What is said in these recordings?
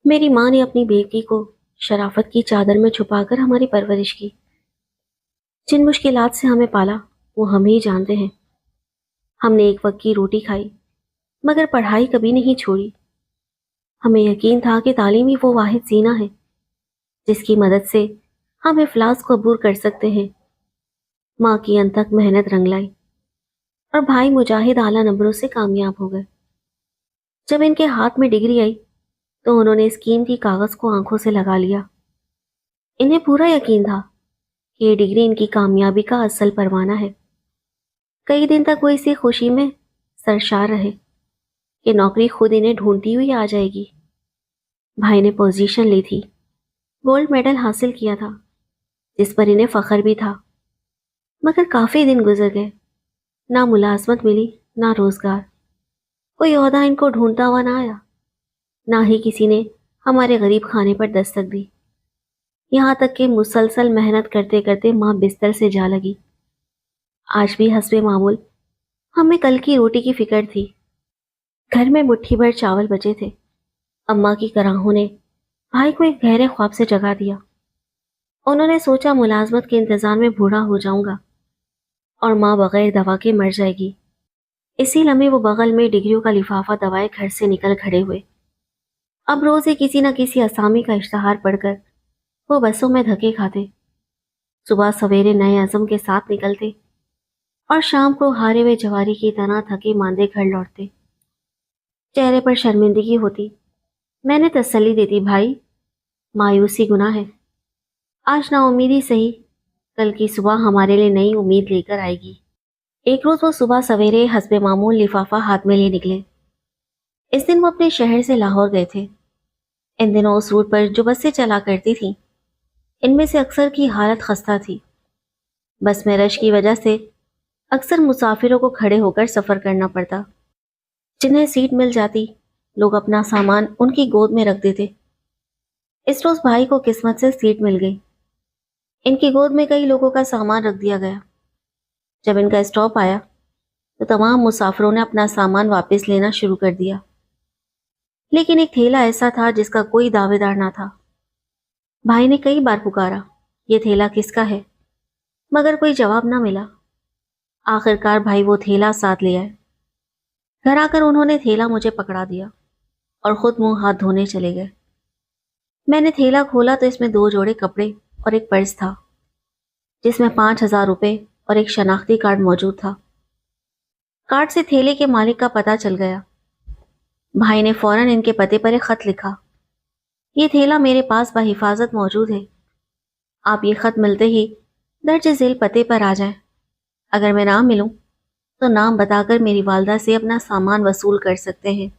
میری ماں نے اپنی بیٹی کو شرافت کی چادر میں چھپا کر ہماری پرورش کی۔ جن مشکلات سے ہمیں پالا وہ ہم ہی جانتے ہیں۔ ہم نے ایک وقت کی روٹی کھائی مگر پڑھائی کبھی نہیں چھوڑی۔ ہمیں یقین تھا کہ تعلیم ہی وہ واحد زینہ ہے جس کی مدد سے ہم افلاس کو عبور کر سکتے ہیں۔ ماں کی انتھک محنت رنگ لائی اور بھائی مجاہد اعلیٰ نمبروں سے کامیاب ہو گئے۔ جب ان کے ہاتھ میں ڈگری آئی تو انہوں نے اسکیم کی کاغذ کو آنکھوں سے لگا لیا۔ انہیں پورا یقین تھا کہ یہ ڈگری ان کی کامیابی کا اصل پروانہ ہے۔ کئی دن تک وہ اسی خوشی میں سرشار رہے کہ نوکری خود انہیں ڈھونڈتی ہوئی آ جائے گی۔ بھائی نے پوزیشن لی تھی، گولڈ میڈل حاصل کیا تھا جس پر انہیں فخر بھی تھا، مگر کافی دن گزر گئے، نہ ملازمت ملی نہ روزگار۔ کوئی عہدہ ان کو ڈھونڈتا ہوا نہ آیا، نہ ہی کسی نے ہمارے غریب خانے پر دستک دی۔ یہاں تک کہ مسلسل محنت کرتے کرتے ماں بستر سے جا لگی۔ آج بھی حسب معمول ہمیں کل کی روٹی کی فکر تھی۔ گھر میں مٹھی بھر چاول بچے تھے۔ اماں کی کراہوں نے بھائی کو ایک گہرے خواب سے جگا دیا۔ انہوں نے سوچا ملازمت کے انتظار میں بوڑھا ہو جاؤں گا اور ماں بغیر دوا کے مر جائے گی۔ اسی لمحے وہ بغل میں ڈگریوں کا لفافہ دبائے گھر سے نکل کھڑے ہوئے۔ اب روز ہی کسی نہ کسی اسامی کا اشتہار پڑھ کر وہ بسوں میں دھکے کھاتے، صبح سویرے نئے عزم کے ساتھ نکلتے اور شام کو ہارے ہوئے جواری کی طرح تھکے ماندے گھر لوٹتے۔ چہرے پر شرمندگی ہوتی، میں نے تسلی دیتی، بھائی مایوسی گناہ ہے، آج نا امیدی سہی، کل کی صبح ہمارے لیے نئی امید لے کر آئے گی۔ ایک روز وہ صبح سویرے حسب معمول لفافہ ہاتھ میں لے نکلے۔ اس دن وہ اپنے شہر سے لاہور گئے تھے۔ ان دنوں اس روٹ پر جو بسیں چلا کرتی تھیں ان میں سے اکثر کی حالت خستہ تھی۔ بس میں رش کی وجہ سے اکثر مسافروں کو کھڑے ہو کر سفر کرنا پڑتا۔ جنہیں سیٹ مل جاتی لوگ اپنا سامان ان کی گود میں رکھ دیتے۔ اس روز بھائی کو قسمت سے سیٹ مل گئی۔ ان کی گود میں کئی لوگوں کا سامان رکھ دیا گیا۔ جب ان کا اسٹاپ آیا تو تمام مسافروں نے اپنا سامان واپس لینا شروع کر دیا، لیکن ایک تھیلا ایسا تھا جس کا کوئی دعوے دار نہ تھا۔ بھائی نے کئی بار پکارا، یہ تھیلا کس کا ہے، مگر کوئی جواب نہ ملا۔ آخر کار بھائی وہ تھیلا ساتھ لے آئے۔ گھر آ کر انہوں نے تھیلا مجھے پکڑا دیا اور خود منہ ہاتھ دھونے چلے گئے۔ میں نے تھیلا کھولا تو اس میں 2 جوڑے کپڑے اور ایک پرس تھا جس میں 5,000 روپے اور ایک شناختی کارڈ موجود تھا۔ کارڈ سے تھیلے کے مالک کا پتہ چل گیا۔ بھائی نے فوراً ان کے پتے پر ایک خط لکھا، یہ تھیلا میرے پاس بحفاظت موجود ہے، آپ یہ خط ملتے ہی درج ذیل پتے پر آ جائیں۔ اگر میں نہ ملوں تو نام بتا کر میری والدہ سے اپنا سامان وصول کر سکتے ہیں۔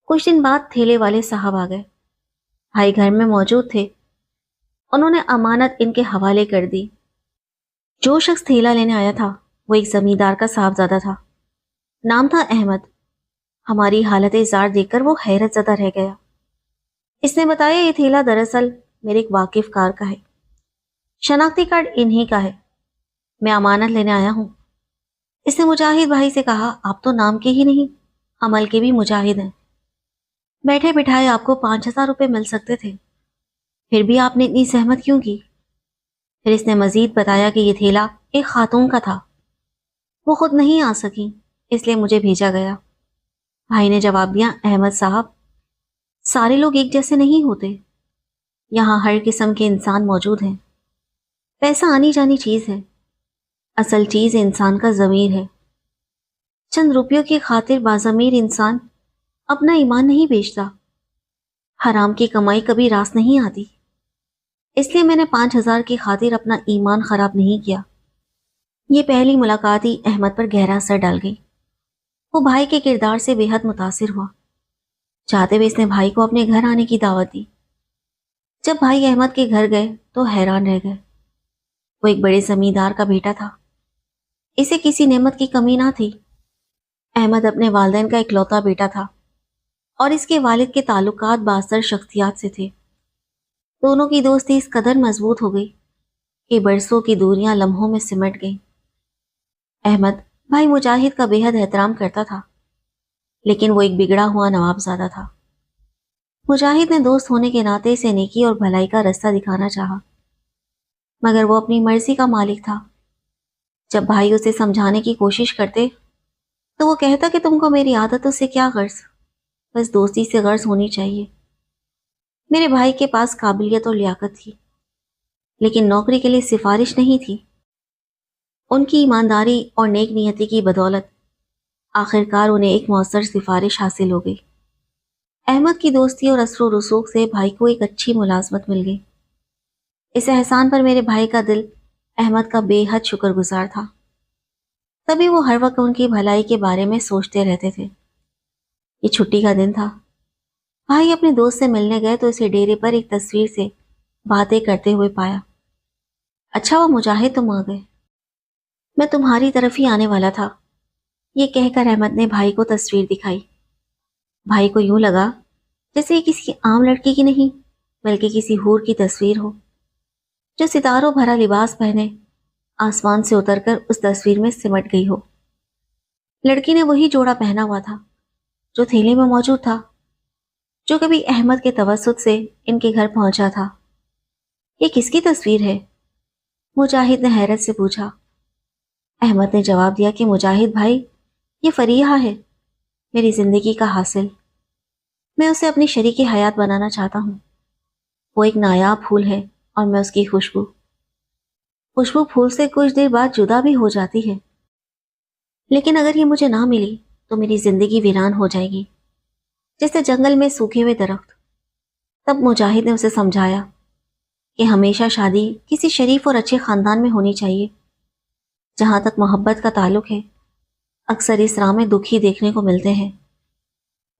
کچھ دن بعد تھیلے والے صاحب آ گئے۔ بھائی گھر میں موجود تھے۔ انہوں نے امانت ان کے حوالے کر دی۔ جو شخص تھیلا لینے آیا تھا وہ ایک زمیندار کا صاحبزادہ تھا۔ نام تھا احمد۔ ہماری حالت زار دیکھ کر وہ حیرت زدہ رہ گیا۔ اس نے بتایا یہ تھیلا دراصل میرے ایک واقف کار کا ہے، شناختی کارڈ انہی کا ہے، میں امانت لینے آیا ہوں۔ اس نے مجاہد بھائی سے کہا، آپ تو نام کے ہی نہیں عمل کے بھی مجاہد ہیں، بیٹھے بٹھائے آپ کو 5,000 روپے مل سکتے تھے، پھر بھی آپ نے اتنی زحمت کیوں کی؟ پھر اس نے مزید بتایا کہ یہ تھیلا ایک خاتون کا تھا، وہ خود نہیں آ سکی اس لیے مجھے بھیجا گیا۔ بھائی نے جواب دیا، احمد صاحب سارے لوگ ایک جیسے نہیں ہوتے، یہاں ہر قسم کے انسان موجود ہیں۔ پیسہ آنی جانی چیز ہے، اصل چیز انسان کا ضمیر ہے۔ چند روپیوں کی خاطر باضمیر انسان اپنا ایمان نہیں بیچتا۔ حرام کی کمائی کبھی راس نہیں آتی، اس لیے میں نے 5,000 کی خاطر اپنا ایمان خراب نہیں کیا۔ یہ پہلی ملاقات ہی احمد پر گہرا اثر ڈال گئی۔ وہ بھائی کے کردار سے بے حد متاثر ہوا۔ چاہتے ہوئے اس نے بھائی کو اپنے گھر آنے کی دعوت دی۔ جب بھائی احمد کے گھر گئے تو حیران رہ گئے۔ وہ ایک بڑے زمیندار کا بیٹا تھا، اسے کسی نعمت کی کمی نہ تھی۔ احمد اپنے والدین کا اکلوتا بیٹا تھا اور اس کے والد کے تعلقات بااثر شخصیات سے تھے۔ دونوں کی دوستی اس قدر مضبوط ہو گئی کہ برسوں کی دوریاں لمحوں میں سمٹ گئیں۔ احمد بھائی مجاہد کا بے حد احترام کرتا تھا، لیکن وہ ایک بگڑا ہوا نواب زادہ تھا۔ مجاہد نے دوست ہونے کے ناطے سے نیکی اور بھلائی کا راستہ دکھانا چاہا، مگر وہ اپنی مرضی کا مالک تھا۔ جب بھائی اسے سمجھانے کی کوشش کرتے تو وہ کہتا کہ تم کو میری عادتوں سے کیا غرض، بس دوستی سے غرض ہونی چاہیے۔ میرے بھائی کے پاس قابلیت اور لیاقت تھی، لیکن نوکری کے لیے سفارش نہیں تھی۔ ان کی ایمانداری اور نیک نیتی کی بدولت آخرکار انہیں ایک مؤثر سفارش حاصل ہو گئی۔ احمد کی دوستی اور اثر و رسوخ سے بھائی کو ایک اچھی ملازمت مل گئی۔ اس احسان پر میرے بھائی کا دل احمد کا بے حد شکر گزار تھا، تبھی وہ ہر وقت ان کی بھلائی کے بارے میں سوچتے رہتے تھے۔ یہ چھٹی کا دن تھا۔ بھائی اپنے دوست سے ملنے گئے تو اسے ڈیرے پر ایک تصویر سے باتیں کرتے ہوئے پایا۔ اچھا وہ مجاہد تم آ گئے، میں تمہاری طرف ہی آنے والا تھا، یہ کہہ کر احمد نے بھائی کو تصویر دکھائی۔ بھائی کو یوں لگا جیسے یہ کسی عام لڑکی کی نہیں بلکہ کسی حور کی تصویر ہو، جو ستاروں بھرا لباس پہنے آسمان سے اتر کر اس تصویر میں سمٹ گئی ہو۔ لڑکی نے وہی جوڑا پہنا ہوا تھا جو تھیلے میں موجود تھا، جو کبھی احمد کے توسط سے ان کے گھر پہنچا تھا۔ یہ کس کی تصویر ہے؟ مجاہد نے حیرت سے پوچھا۔ احمد نے جواب دیا کہ مجاہد بھائی، یہ فریحہ ہے، میری زندگی کا حاصل۔ میں اسے اپنی شریک حیات بنانا چاہتا ہوں۔ وہ ایک نایاب پھول ہے اور میں اس کی خوشبو پھول سے کچھ دیر بعد جدا بھی ہو جاتی ہے، لیکن اگر یہ مجھے نہ ملی تو میری زندگی ویران ہو جائے گی، جیسے جنگل میں سوکھے ہوئے درخت۔ تب مجاہد نے اسے سمجھایا کہ ہمیشہ شادی کسی شریف اور اچھے خاندان میں ہونی چاہیے۔ جہاں تک محبت کا تعلق ہے، اکثر اس راہ میں دکھ ہی دیکھنے کو ملتے ہیں۔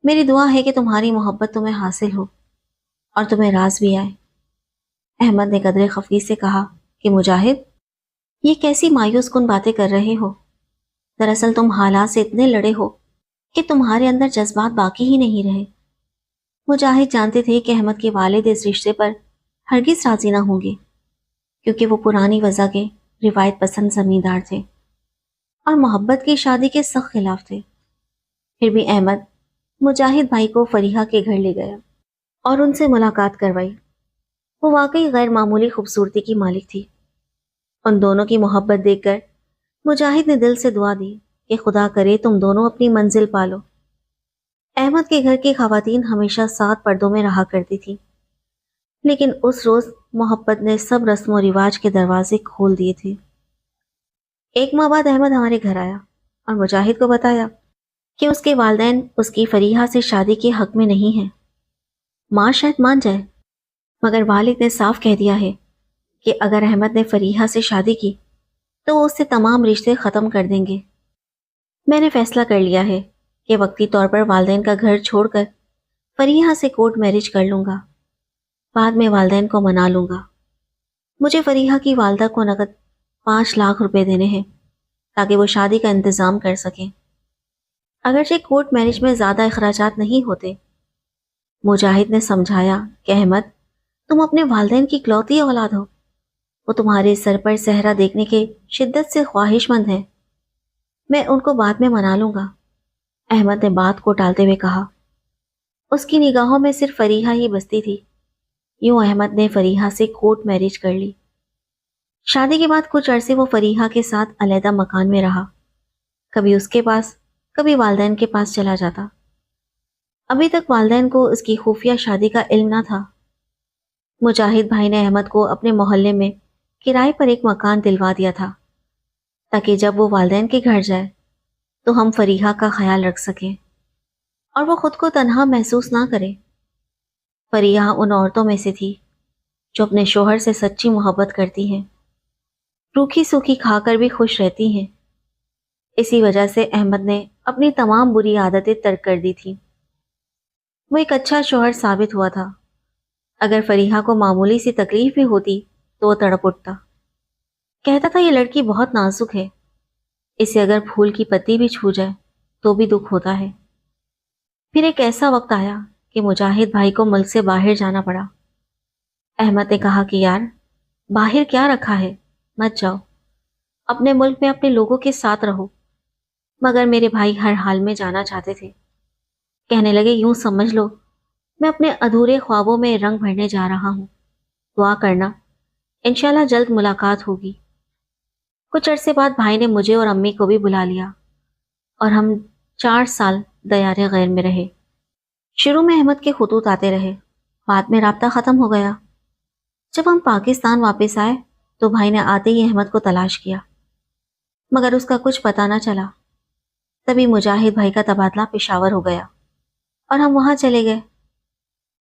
میری دعا ہے کہ تمہاری محبت تمہیں حاصل ہو اور تمہیں راز بھی آئے۔ احمد نے قدرے خفی سے کہا کہ مجاہد، یہ کیسی مایوس کن باتیں کر رہے ہو؟ دراصل تم حالات سے اتنے لڑے ہو کہ تمہارے اندر جذبات باقی ہی نہیں رہے۔ مجاہد جانتے تھے کہ احمد کے والد اس رشتے پر ہرگز راضی نہ ہوں گے، کیونکہ وہ پرانی وضع کے روایت پسند زمیندار تھے اور محبت کی شادی کے سخت خلاف تھے۔ پھر بھی احمد مجاہد بھائی کو فریحہ کے گھر لے گیا اور ان سے ملاقات کروائی۔ وہ واقعی غیر معمولی خوبصورتی کی مالک تھی۔ ان دونوں کی محبت دیکھ کر مجاہد نے دل سے دعا دی کہ خدا کرے تم دونوں اپنی منزل پالو۔ احمد کے گھر کی خواتین ہمیشہ 7 پردوں میں رہا کرتی تھی، لیکن اس روز محبت نے سب رسم و رواج کے دروازے کھول دیے تھے۔ ایک ماہ بعد احمد ہمارے گھر آیا اور مجاہد کو بتایا کہ اس کے والدین اس کی فریحہ سے شادی کے حق میں نہیں ہیں۔ ماں شاید مان جائے، مگر والد نے صاف کہہ دیا ہے کہ اگر احمد نے فریحہ سے شادی کی تو وہ اس سے تمام رشتے ختم کر دیں گے۔ میں نے فیصلہ کر لیا ہے کہ وقتی طور پر والدین کا گھر چھوڑ کر فریحہ سے کورٹ میرج کر لوں گا، بعد میں والدین کو منا لوں گا۔ مجھے فریحہ کی والدہ کو نقد 5 لاکھ روپے دینے ہیں تاکہ وہ شادی کا انتظام کر سکیں۔ اگرچہ کورٹ میرج میں زیادہ اخراجات نہیں ہوتے۔ مجاہد نے سمجھایا کہ احمد، تم اپنے والدین کی اکلوتی اولاد ہو، وہ تمہارے سر پر صحرا دیکھنے کے شدت سے خواہش مند ہیں۔ میں ان کو بعد میں منا لوں گا۔ احمد نے بات کو ٹالتے ہوئے کہا۔ اس کی نگاہوں میں صرف فریحہ ہی بستی تھی۔ یوں احمد نے فریحہ سے کورٹ میرج کر لی۔ شادی کے بعد کچھ عرصے وہ فریحہ کے ساتھ علیحدہ مکان میں رہا، کبھی اس کے پاس کبھی والدین کے پاس چلا جاتا۔ ابھی تک والدین کو اس کی خفیہ شادی کا علم نہ تھا۔ مجاہد بھائی نے احمد کو اپنے محلے میں کرائے پر ایک مکان دلوا دیا تھا تاکہ جب وہ والدین کے گھر جائے تو ہم فریحہ کا خیال رکھ سکیں اور وہ خود کو تنہا محسوس نہ کرے۔ فریحہ ان عورتوں میں سے تھی جو اپنے شوہر سے سچی محبت کرتی ہیں، روکھی سوکھی کھا کر بھی خوش رہتی ہیں۔ اسی وجہ سے احمد نے اپنی تمام بری عادتیں ترک کر دی تھیں۔ وہ ایک اچھا شوہر ثابت ہوا تھا۔ اگر فریحہ کو معمولی سی تکلیف بھی ہوتی تو وہ تڑپ اٹھتا، کہتا تھا یہ لڑکی بہت نازک ہے، اسے اگر پھول کی پتی بھی چھو جائے تو بھی دکھ ہوتا ہے۔ پھر ایک ایسا وقت آیا کہ مجاہد بھائی کو ملک سے باہر جانا پڑا۔ احمد نے کہا کہ یار، باہر کیا رکھا ہے، مت جاؤ، اپنے ملک میں اپنے لوگوں کے ساتھ رہو۔ مگر میرے بھائی ہر حال میں جانا چاہتے تھے۔ کہنے لگے یوں سمجھ لو میں اپنے ادھورے خوابوں میں رنگ بھرنے جا رہا ہوں. دعا کرنا انشاءاللہ جلد ملاقات ہوگی. کچھ عرصے بعد بھائی نے مجھے اور امی کو بھی بلا لیا اور ہم 4 سال دیار غیر میں رہے. شروع میں احمد کے خطوط آتے رہے، بعد میں رابطہ ختم ہو گیا. جب ہم پاکستان واپس آئے تو بھائی نے آتے ہی احمد کو تلاش کیا، مگر اس کا کچھ پتہ نہ چلا. تبھی مجاہد بھائی کا تبادلہ پشاور ہو گیا اور ہم وہاں چلے گئے.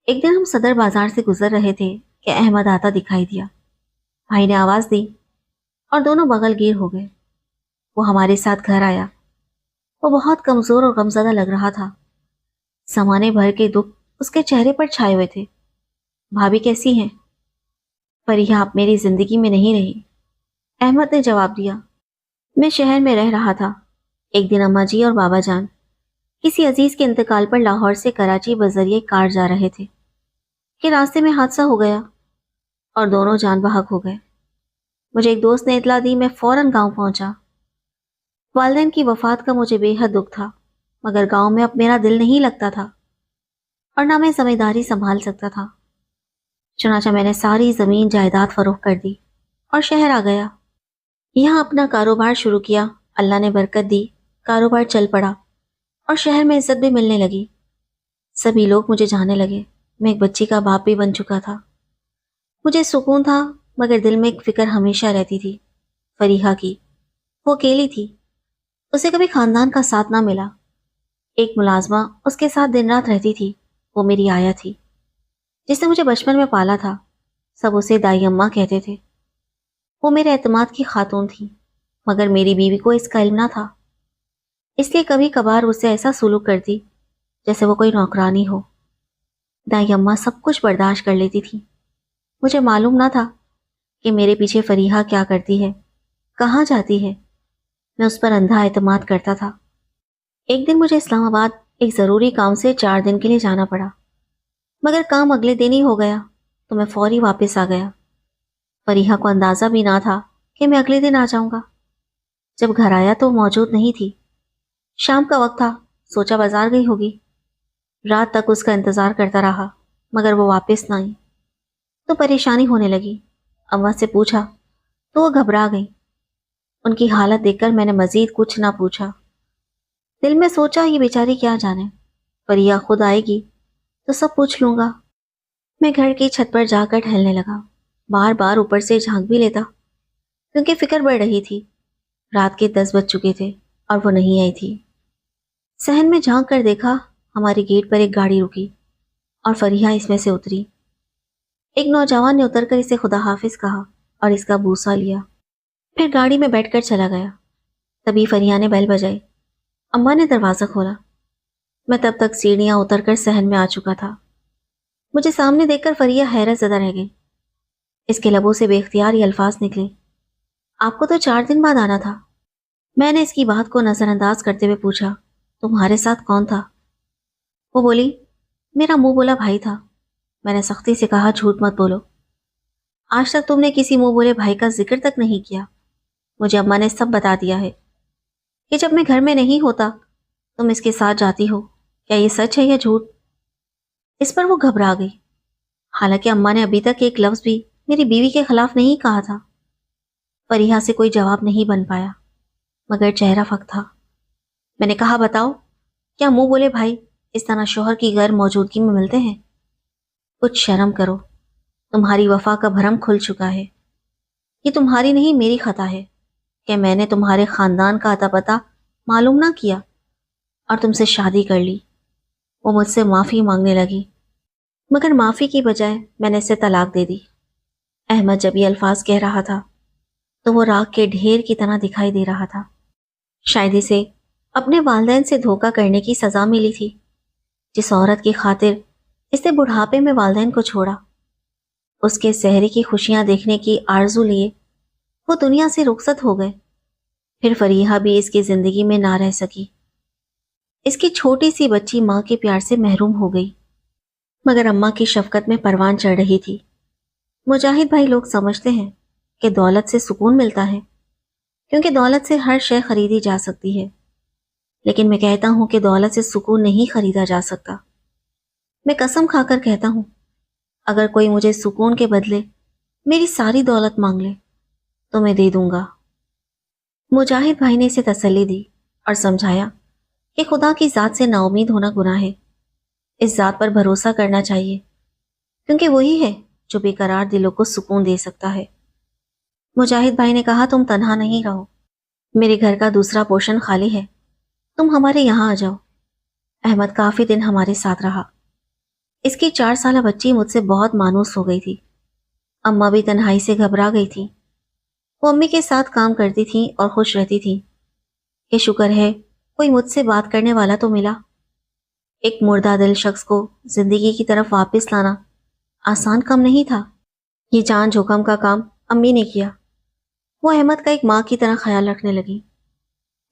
ایک دن ہم صدر بازار سے گزر رہے تھے کہ احمد آتا دکھائی دیا. بھائی نے آواز دی اور دونوں بغل گیر ہو گئے. وہ ہمارے ساتھ گھر آیا. وہ بہت کمزور اور غمزدہ لگ رہا تھا. زمانے بھر کے دکھ اس کے چہرے پر چھائے ہوئے تھے. بھابھی کیسی ہیں؟ فریحہ اب میری زندگی میں نہیں رہی، احمد نے جواب دیا. میں شہر میں رہ رہا تھا. ایک دن اماں جی اور بابا جان کسی عزیز کے انتقال پر لاہور سے کراچی بذریعہ کار جا رہے تھے کہ راستے میں حادثہ ہو گیا اور دونوں جان بحق ہو گئے. مجھے ایک دوست نے اطلاع دی. میں فوراً گاؤں پہنچا. والدین کی وفات کا مجھے بے حد دکھ تھا، مگر گاؤں میں اب میرا دل نہیں لگتا تھا اور نہ میں ذمہ داری سنبھال سکتا تھا. چنانچہ میں نے ساری زمین جائیداد فروخت کر دی اور شہر آ گیا. یہاں اپنا کاروبار شروع کیا. اللہ نے برکت دی، کاروبار چل پڑا اور شہر میں عزت بھی ملنے لگی. سبھی لوگ مجھے جاننے لگے. میں ایک بچی کا باپ بھی بن چکا تھا. مجھے سکون تھا، مگر دل میں ایک فکر ہمیشہ رہتی تھی، فریحہ کی. وہ اکیلی تھی، اسے کبھی خاندان کا ساتھ نہ ملا. ایک ملازمہ اس کے ساتھ دن رات رہتی تھی، وہ میری آیا تھی جس نے مجھے بچپن میں پالا تھا. سب اسے دائی اماں کہتے تھے. وہ میرے اعتماد کی خاتون تھی، مگر میری بیوی کو اس کا علم نہ تھا، اس لیے کبھی کبھار اسے ایسا سلوک کرتی جیسے وہ کوئی نوکرانی ہو. دائی اماں سب کچھ برداشت کر لیتی تھی. مجھے معلوم نہ تھا کہ میرے پیچھے فریحہ کیا کرتی ہے، کہاں جاتی ہے. میں اس پر اندھا اعتماد کرتا تھا. ایک دن مجھے اسلام آباد ایک ضروری کام سے 4 دن کے لیے جانا پڑا، مگر کام اگلے دن ہی ہو گیا تو میں فوری واپس آ گیا. فریحہ کو اندازہ بھی نہ تھا کہ میں اگلے دن آ جاؤں گا. جب گھر آیا تو موجود نہیں تھی. شام کا وقت تھا، سوچا بازار گئی ہوگی. رات تک اس کا انتظار کرتا رہا، مگر وہ واپس نہ آئی تو پریشانی ہونے لگی. اماں سے پوچھا تو وہ گھبرا گئی. ان کی حالت دیکھ کر میں نے مزید کچھ نہ پوچھا. دل میں سوچا یہ بیچاری کیا جانے، فریحہ خود آئے گی تو سب پوچھ لوں گا. میں گھر کی چھت پر جا کر ٹہلنے لگا. بار بار اوپر سے جھانک بھی لیتا کیونکہ فکر بڑھ رہی تھی. رات کے 10 بج چکے تھے اور وہ نہیں آئی تھی. صحن میں جھانک کر دیکھا، ہماری گیٹ پر ایک گاڑی رکی اور فریحہ اس میں سے اتری. ایک نوجوان نے اتر کر اسے خدا حافظ کہا اور اس کا بوسہ لیا، پھر گاڑی میں بیٹھ کر چلا گیا. تبھی فریحہ نے بیل بجائی. اماں نے دروازہ کھولا. میں تب تک سیڑھیاں اتر کر صحن میں آ چکا تھا. مجھے سامنے دیکھ کر فریحہ حیرت زدہ رہ گئی. اس کے لبوں سے بے اختیار یہ الفاظ نکلے، آپ کو تو 4 دن بعد آنا تھا. میں نے اس کی بات کو نظر انداز کرتے ہوئے پوچھا، تمہارے ساتھ کون تھا؟ وہ بولی، میرا منہ بولا بھائی تھا. میں نے سختی سے کہا، جھوٹ مت بولو، آج تک تم نے کسی منہ بولے بھائی کا ذکر تک نہیں کیا. مجھے اماں نے سب بتا دیا ہے کہ جب میں گھر میں نہیں ہوتا تم اس کے ساتھ جاتی ہو. کیا یہ سچ ہے یا جھوٹ؟ اس پر وہ گھبرا گئی. حالانکہ اماں نے ابھی تک ایک لفظ بھی میری بیوی کے خلاف نہیں کہا تھا. فریحہ سے کوئی جواب نہیں بن پایا، مگر چہرہ فک تھا. میں نے کہا، بتاؤ، کیا منہ بولے بھائی اس طرح شوہر کی غیر موجودگی میں ملتے ہیں؟ کچھ شرم کرو، تمہاری وفا کا بھرم کھل چکا ہے. یہ تمہاری نہیں میری خطا ہے کہ میں نے تمہارے خاندان کا اتا پتا معلوم نہ کیا اور تم سے شادی کر لی. وہ مجھ سے معافی مانگنے لگی، مگر معافی کی بجائے میں نے اسے طلاق دے دی. احمد جب یہ الفاظ کہہ رہا تھا تو وہ راکھ کے ڈھیر کی طرح دکھائی دے رہا تھا. شاید اسے اپنے والدین سے دھوکہ کرنے کی سزا ملی تھی. جس عورت کی خاطر اس نے بڑھاپے میں والدین کو چھوڑا، اس کے سحری کی خوشیاں دیکھنے کی آرزو لیے وہ دنیا سے رخصت ہو گئے. پھر فریحہ بھی اس کی زندگی میں نہ رہ سکی. اس کی چھوٹی سی بچی ماں کے پیار سے محروم ہو گئی، مگر اماں کی شفقت میں پروان چڑھ رہی تھی. مجاہد بھائی، لوگ سمجھتے ہیں کہ دولت سے سکون ملتا ہے کیونکہ دولت سے ہر شے خریدی جا سکتی ہے، لیکن میں کہتا ہوں کہ دولت سے سکون نہیں خریدا جا سکتا. میں قسم کھا کر کہتا ہوں، اگر کوئی مجھے سکون کے بدلے میری ساری دولت مانگ لے تو میں دے دوں گا۔ مجاہد بھائی نے اسے تسلی دی اور سمجھایا کہ خدا کی ذات سے نا امید ہونا گناہ ہے، اس ذات پر بھروسہ کرنا چاہیے، کیونکہ وہی ہے جو بے قرار دلوں کو سکون دے سکتا ہے۔ مجاہد بھائی نے کہا، تم تنہا نہیں رہو، میرے گھر کا دوسرا پورشن خالی ہے، تم ہمارے یہاں آ جاؤ۔ احمد کافی دن ہمارے ساتھ رہا۔ اس کی 4 سالہ بچی مجھ سے بہت مانوس ہو گئی تھی۔ اماں بھی تنہائی سے گھبرا گئی تھی۔ وہ امی کے ساتھ کام کرتی تھیں اور خوش رہتی تھیں کہ شکر ہے کوئی مجھ سے بات کرنے والا تو ملا۔ ایک مردہ دل شخص کو زندگی کی طرف واپس لانا آسان کام نہیں تھا۔ یہ جان جوخم کا کام امی نے کیا۔ وہ احمد کا ایک ماں کی طرح خیال رکھنے لگی۔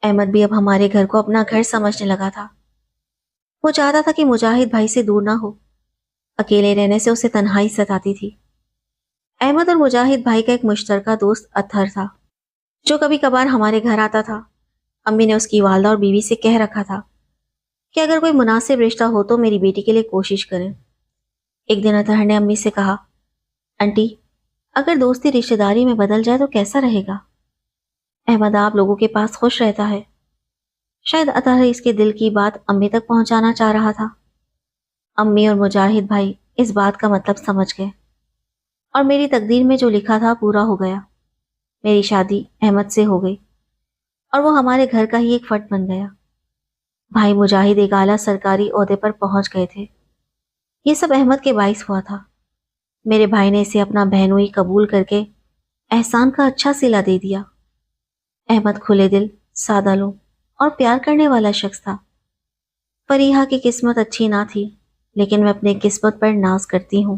احمد بھی اب ہمارے گھر کو اپنا گھر سمجھنے لگا تھا۔ وہ چاہتا تھا کہ مجاہد بھائی سے دور نہ ہو، اکیلے رہنے سے اسے تنہائی ستاتی تھی۔ احمد اور مجاہد بھائی کا ایک مشترکہ دوست اطہر تھا، جو کبھی کبھار ہمارے گھر آتا تھا۔ امی نے اس کی والدہ اور بیوی سے کہہ رکھا تھا کہ اگر کوئی مناسب رشتہ ہو تو میری بیٹی کے لیے کوشش کریں۔ ایک دن اطہر نے امی سے کہا، انٹی، اگر دوستی رشتہ داری میں بدل جائے تو کیسا رہے گا؟ احمد آپ لوگوں کے پاس خوش رہتا ہے۔ شاید اطہر اس کے دل کی بات امی تک پہنچانا چاہ رہا تھا۔ امی اور مجاہد بھائی اس بات کا مطلب سمجھ گئے، اور میری تقدیر میں جو لکھا تھا پورا ہو گیا۔ میری شادی احمد سے ہو گئی اور وہ ہمارے گھر کا ہی ایک فرد بن گیا۔ بھائی مجاہد ایک اعلیٰ سرکاری عہدے پر پہنچ گئے تھے۔ یہ سب احمد کے باعث ہوا تھا۔ میرے بھائی نے اسے اپنا بہنوئی قبول کر کے احسان کا اچھا صلہ دے دیا۔ احمد کھلے دل، سادہ لو اور پیار کرنے والا شخص تھا۔ فریحہ کی قسمت اچھی نہ تھی، لیکن میں اپنے قسمت پر ناز کرتی ہوں۔